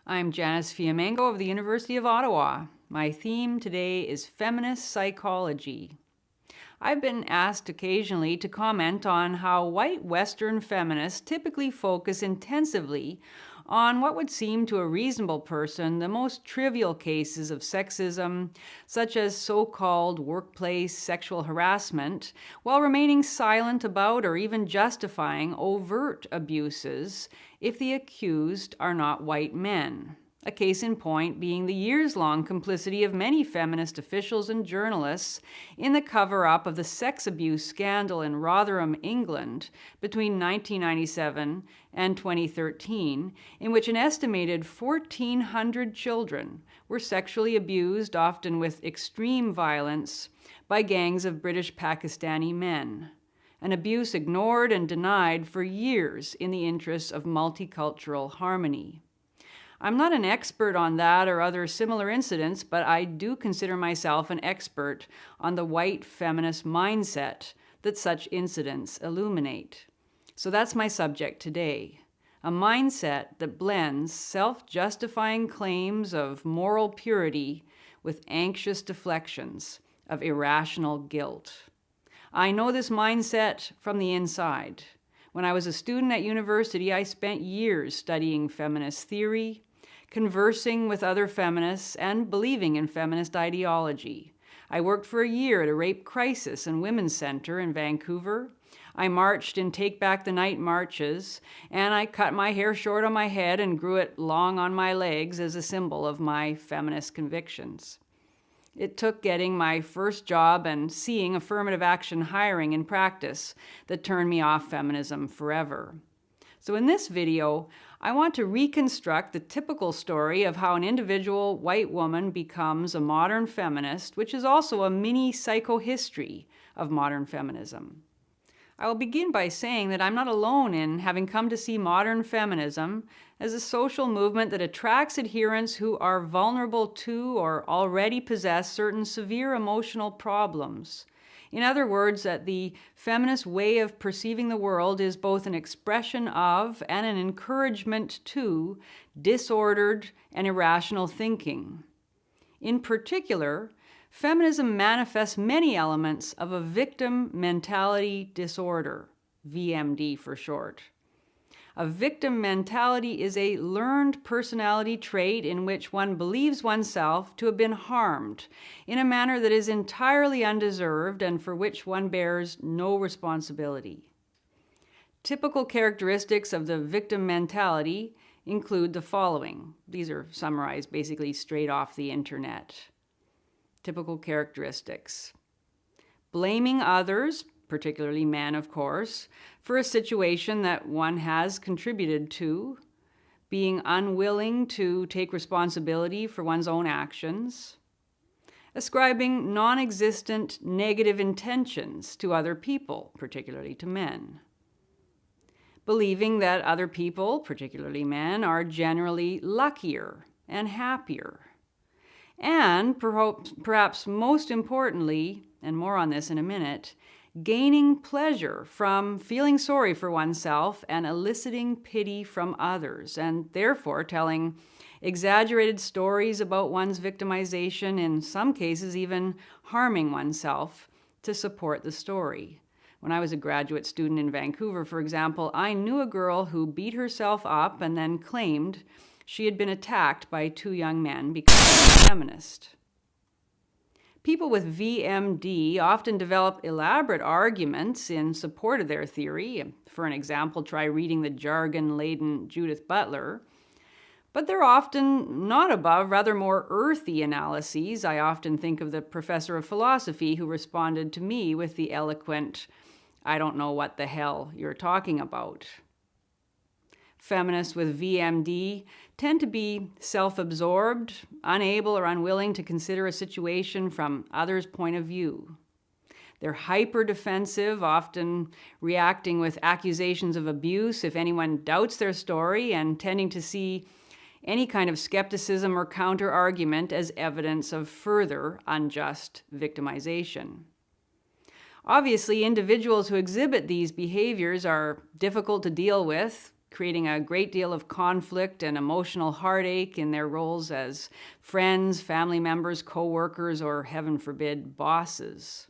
I'm Janice Fiamengo of the University of Ottawa. My theme today is feminist psychology. I've been asked occasionally to comment on how white Western feminists typically focus intensively on what would seem to a reasonable person the most trivial cases of sexism, such as so-called workplace sexual harassment, while remaining silent about or even justifying overt abuses if the accused are not white men. A case in point being the years-long complicity of many feminist officials and journalists in the cover-up of the sex abuse scandal in Rotherham, England, between 1997 and 2013, in which an estimated 1,400 children were sexually abused, often with extreme violence, by gangs of British Pakistani men. An abuse ignored and denied for years in the interests of multicultural harmony. I'm not an expert on that or other similar incidents, but I do consider myself an expert on the white feminist mindset that such incidents illuminate. So that's my subject today. A mindset that blends self-justifying claims of moral purity with anxious deflections of irrational guilt. I know this mindset from the inside. When I was a student at university, I spent years studying feminist theory, conversing with other feminists, and believing in feminist ideology. I worked for a year at a rape crisis and women's center in Vancouver. I marched in Take Back the Night marches, and I cut my hair short on my head and grew it long on my legs as a symbol of my feminist convictions. It took getting my first job and seeing affirmative action hiring in practice that turned me off feminism forever. So in this video, I want to reconstruct the typical story of how an individual white woman becomes a modern feminist, which is also a mini psychohistory of modern feminism. I will begin by saying that I'm not alone in having come to see modern feminism as a social movement that attracts adherents who are vulnerable to or already possess certain severe emotional problems. In other words, that the feminist way of perceiving the world is both an expression of and an encouragement to disordered and irrational thinking. In particular, feminism manifests many elements of a victim mentality disorder, VMD for short. A victim mentality is a learned personality trait in which one believes oneself to have been harmed in a manner that is entirely undeserved and for which one bears no responsibility. Typical characteristics of the victim mentality include the following. These are summarized basically straight off the internet. Typical characteristics: blaming others, particularly men, of course, for a situation that one has contributed to, being unwilling to take responsibility for one's own actions, ascribing non-existent negative intentions to other people, particularly to men, believing that other people, particularly men, are generally luckier and happier, and perhaps most importantly, and more on this in a minute, gaining pleasure from feeling sorry for oneself and eliciting pity from others, and therefore telling exaggerated stories about one's victimization, in some cases even harming oneself to support the story. When I was a graduate student in Vancouver, for example, I knew a girl who beat herself up and then claimed she had been attacked by two young men because she was a feminist. People with VMD often develop elaborate arguments in support of their theory. For an example, try reading the jargon-laden Judith Butler. But they're often not above rather more earthy analyses. I often think of the professor of philosophy who responded to me with the eloquent, "I don't know what the hell you're talking about." Feminists with VMD tend to be self-absorbed, unable or unwilling to consider a situation from others' point of view. They're hyper-defensive, often reacting with accusations of abuse if anyone doubts their story, and tending to see any kind of skepticism or counter-argument as evidence of further unjust victimization. Obviously, individuals who exhibit these behaviors are difficult to deal with, creating a great deal of conflict and emotional heartache in their roles as friends, family members, co-workers, or heaven forbid, bosses.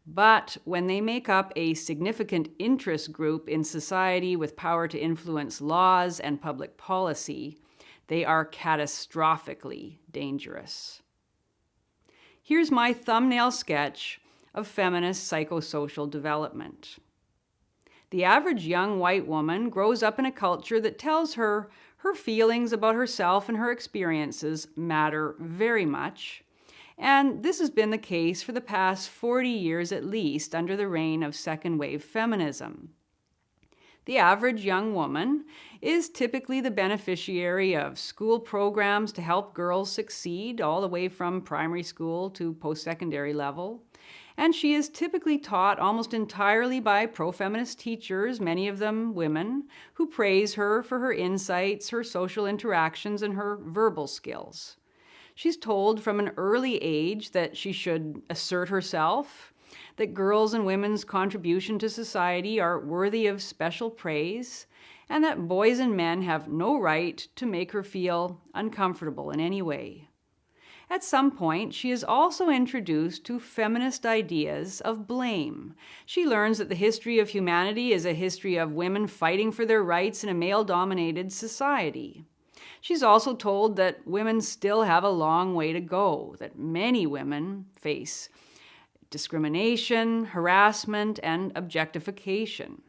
But when they make up a significant interest group in society with power to influence laws and public policy, they are catastrophically dangerous. Here's my thumbnail sketch of feminist psychosocial development. The average young white woman grows up in a culture that tells her her feelings about herself and her experiences matter very much. And this has been the case for the past 40 years at least under the reign of second-wave feminism. The average young woman is typically the beneficiary of school programs to help girls succeed all the way from primary school to post-secondary level. And she is typically taught almost entirely by pro-feminist teachers, many of them women, who praise her for her insights, her social interactions, and her verbal skills. She's told from an early age that she should assert herself, that girls' and women's contribution to society are worthy of special praise, and that boys and men have no right to make her feel uncomfortable in any way. At some point, she is also introduced to feminist ideas of blame. She learns that the history of humanity is a history of women fighting for their rights in a male-dominated society. She's also told that women still have a long way to go, that many women face discrimination, harassment, and objectification.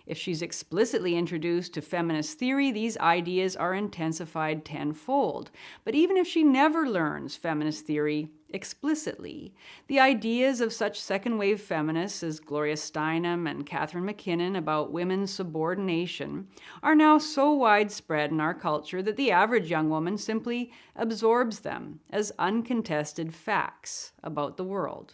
If she's explicitly introduced to feminist theory, these ideas are intensified tenfold. But even if she never learns feminist theory explicitly, the ideas of such second-wave feminists as Gloria Steinem and Catherine McKinnon about women's subordination are now so widespread in our culture that the average young woman simply absorbs them as uncontested facts about the world.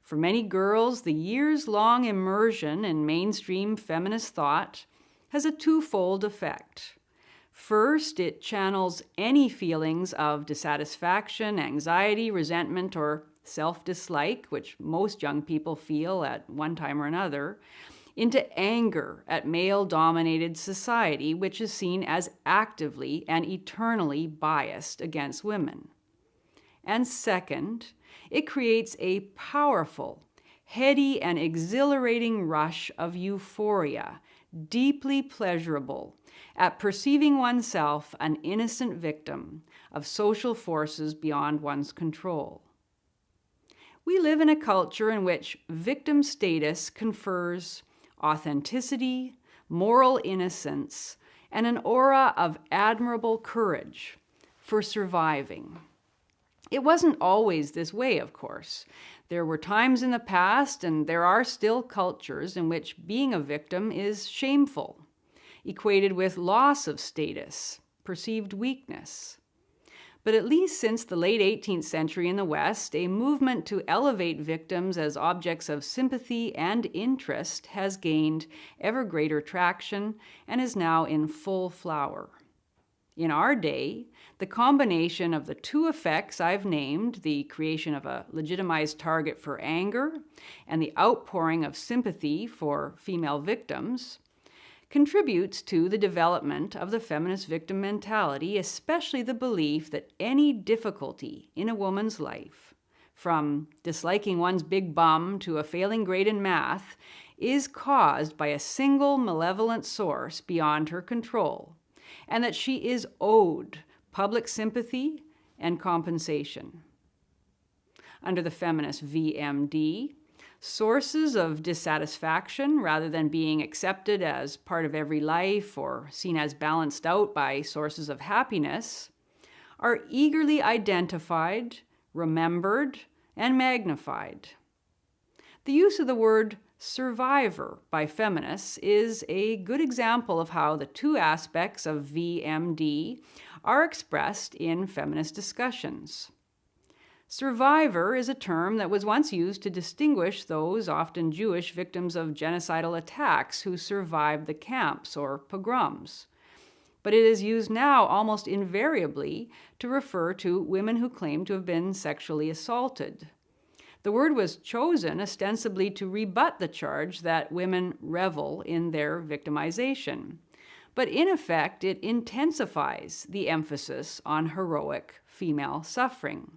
For many girls, the years-long immersion in mainstream feminist thought has a twofold effect. First, it channels any feelings of dissatisfaction, anxiety, resentment, or self-dislike, which most young people feel at one time or another, into anger at male-dominated society, which is seen as actively and eternally biased against women. And second, it creates a powerful, heady, and exhilarating rush of euphoria, deeply pleasurable at perceiving oneself an innocent victim of social forces beyond one's control. We live in a culture in which victim status confers authenticity, moral innocence, and an aura of admirable courage for surviving. It wasn't always this way, of course. There were times in the past, and there are still cultures in which being a victim is shameful, equated with loss of status, perceived weakness. But at least since the late 18th century in the West, a movement to elevate victims as objects of sympathy and interest has gained ever greater traction and is now in full flower. In our day, the combination of the two effects I've named, the creation of a legitimized target for anger and the outpouring of sympathy for female victims, contributes to the development of the feminist victim mentality, especially the belief that any difficulty in a woman's life, from disliking one's big bum to a failing grade in math, is caused by a single malevolent source beyond her control, and that she is owed public sympathy and compensation. Under the feminist VMD, sources of dissatisfaction, rather than being accepted as part of every life or seen as balanced out by sources of happiness, are eagerly identified, remembered, and magnified. The use of the word survivor by feminists is a good example of how the two aspects of VMD are expressed in feminist discussions. Survivor is a term that was once used to distinguish those often Jewish victims of genocidal attacks who survived the camps or pogroms. But it is used now almost invariably to refer to women who claim to have been sexually assaulted. The word was chosen ostensibly to rebut the charge that women revel in their victimization. But in effect, it intensifies the emphasis on heroic female suffering.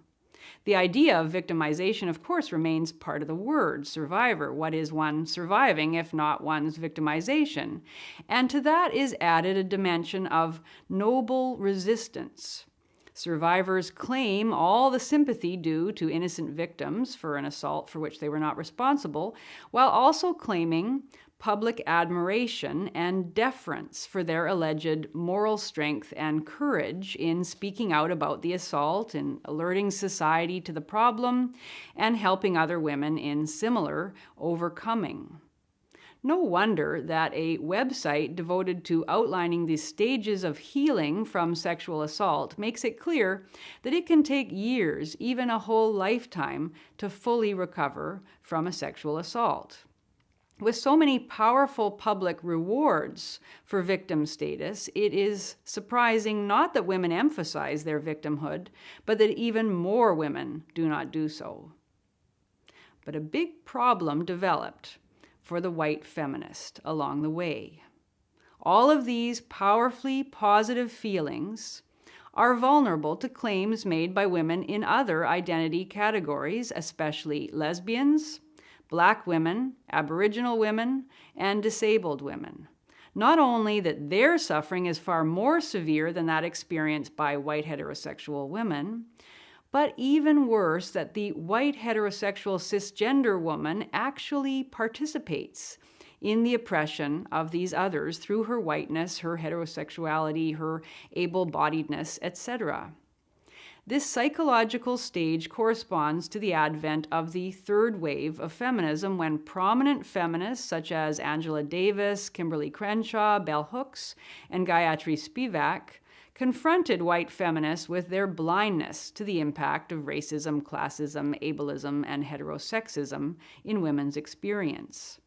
The idea of victimization, of course, remains part of the word survivor. What is one surviving if not one's victimization? And to that is added a dimension of noble resistance. Survivors claim all the sympathy due to innocent victims for an assault for which they were not responsible, while also claiming public admiration and deference for their alleged moral strength and courage in speaking out about the assault, in alerting society to the problem, and helping other women in similar overcoming. No wonder that a website devoted to outlining the stages of healing from sexual assault makes it clear that it can take years, even a whole lifetime, to fully recover from a sexual assault. With so many powerful public rewards for victim status, it is surprising not that women emphasize their victimhood, but that even more women do not do so. But a big problem developed for the white feminist along the way. All of these powerfully positive feelings are vulnerable to claims made by women in other identity categories, especially lesbians, Black women, Aboriginal women, and disabled women. Not only that their suffering is far more severe than that experienced by white heterosexual women, but even worse, that the white heterosexual cisgender woman actually participates in the oppression of these others through her whiteness, her heterosexuality, her able-bodiedness, etc. This psychological stage corresponds to the advent of the third wave of feminism, when prominent feminists such as Angela Davis, Kimberly Crenshaw, Bell Hooks, and Gayatri Spivak confronted white feminists with their blindness to the impact of racism, classism, ableism, and heterosexism in women's experience.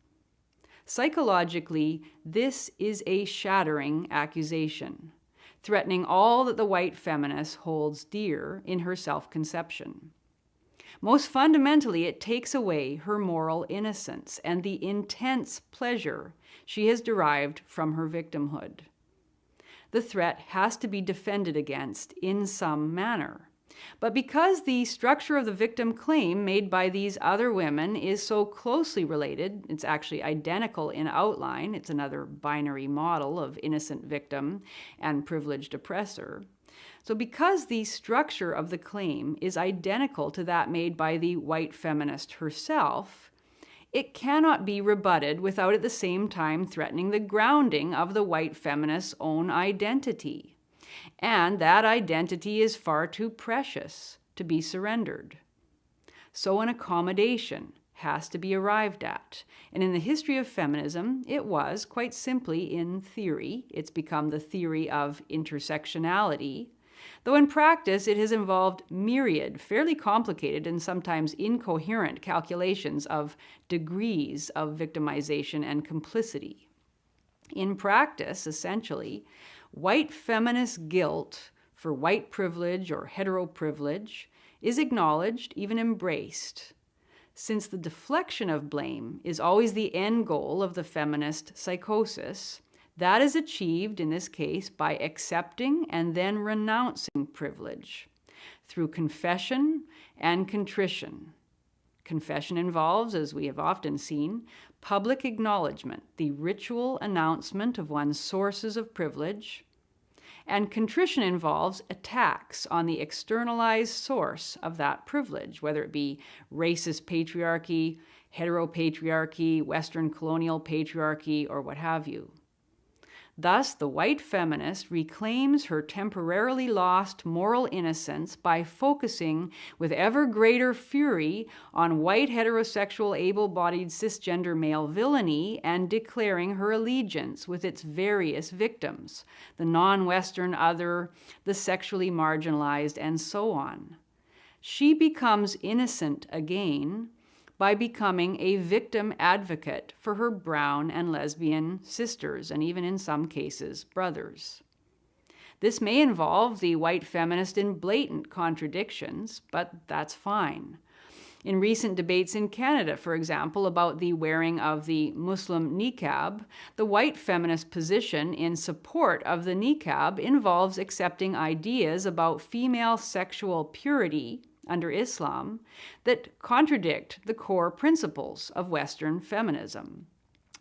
Psychologically, this is a shattering accusation, threatening all that the white feminist holds dear in her self-conception. Most fundamentally, it takes away her moral innocence and the intense pleasure she has derived from her victimhood. The threat has to be defended against in some manner. But because the structure of the victim claim made by these other women is so closely related, it's actually identical in outline, it's another binary model of innocent victim and privileged oppressor. So because the structure of the claim is identical to that made by the white feminist herself, it cannot be rebutted without at the same time threatening the grounding of the white feminist's own identity. And that identity is far too precious to be surrendered. So an accommodation has to be arrived at. And in the history of feminism, it was, quite simply in theory, it's become the theory of intersectionality, though in practice it has involved myriad, fairly complicated and sometimes incoherent calculations of degrees of victimization and complicity. In practice, essentially, white feminist guilt for white privilege or heteroprivilege is acknowledged, even embraced, since the deflection of blame is always the end goal of the feminist psychosis. That is achieved, in this case, by accepting and then renouncing privilege through confession and contrition. Confession involves, as we have often seen, public acknowledgement, the ritual announcement of one's sources of privilege, and contrition involves attacks on the externalized source of that privilege, whether it be racist patriarchy, heteropatriarchy, Western colonial patriarchy, or what have you. Thus, the white feminist reclaims her temporarily lost moral innocence by focusing with ever greater fury on white heterosexual able-bodied cisgender male villainy and declaring her allegiance with its various victims, the non-Western other, the sexually marginalized, and so on. She becomes innocent again by becoming a victim advocate for her brown and lesbian sisters, and even in some cases, brothers. This may involve the white feminist in blatant contradictions, but that's fine. In recent debates in Canada, for example, about the wearing of the Muslim niqab, the white feminist position in support of the niqab involves accepting ideas about female sexual purity under Islam that contradict the core principles of Western feminism.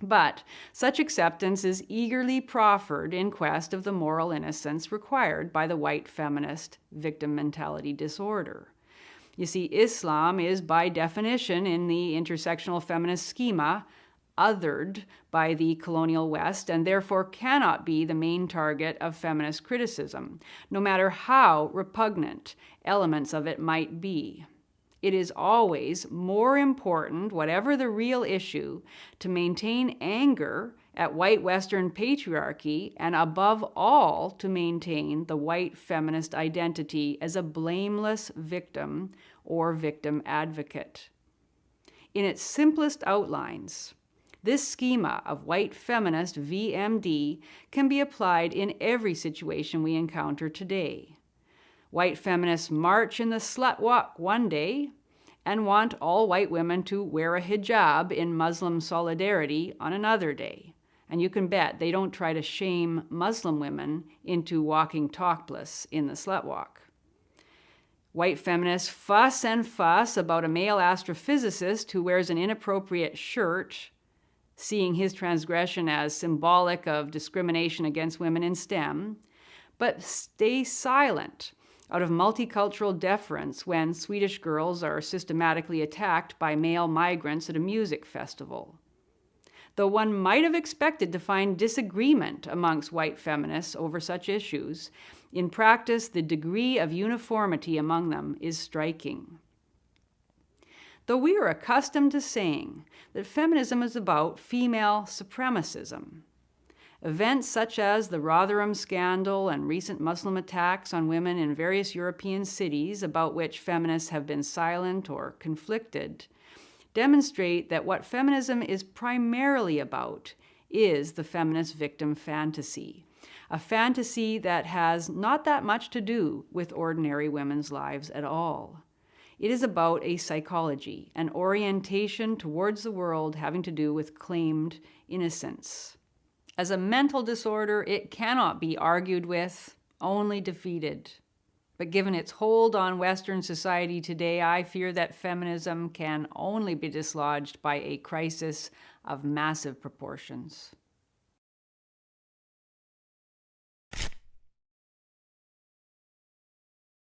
But such acceptance is eagerly proffered in quest of the moral innocence required by the white feminist victim mentality disorder. You see, Islam is by definition in the intersectional feminist schema othered by the colonial West and therefore cannot be the main target of feminist criticism, no matter how repugnant elements of it might be. It is always more important, whatever the real issue, to maintain anger at white Western patriarchy and above all to maintain the white feminist identity as a blameless victim or victim advocate. In its simplest outlines, this schema of white feminist VMD can be applied in every situation we encounter today. White feminists march in the slut walk one day and want all white women to wear a hijab in Muslim solidarity on another day. And you can bet they don't try to shame Muslim women into walking topless in the slut walk. White feminists fuss and fuss about a male astrophysicist who wears an inappropriate shirt, seeing his transgression as symbolic of discrimination against women in STEM, but stay silent out of multicultural deference when Swedish girls are systematically attacked by male migrants at a music festival. Though one might have expected to find disagreement amongst white feminists over such issues, in practice, the degree of uniformity among them is striking. Though we are accustomed to saying that feminism is about female supremacism, events such as the Rotherham scandal and recent Muslim attacks on women in various European cities about which feminists have been silent or conflicted demonstrate that what feminism is primarily about is the feminist victim fantasy, a fantasy that has not that much to do with ordinary women's lives at all. It is about a psychology, an orientation towards the world having to do with claimed innocence. As a mental disorder, it cannot be argued with, only defeated. But given its hold on Western society today, I fear that feminism can only be dislodged by a crisis of massive proportions.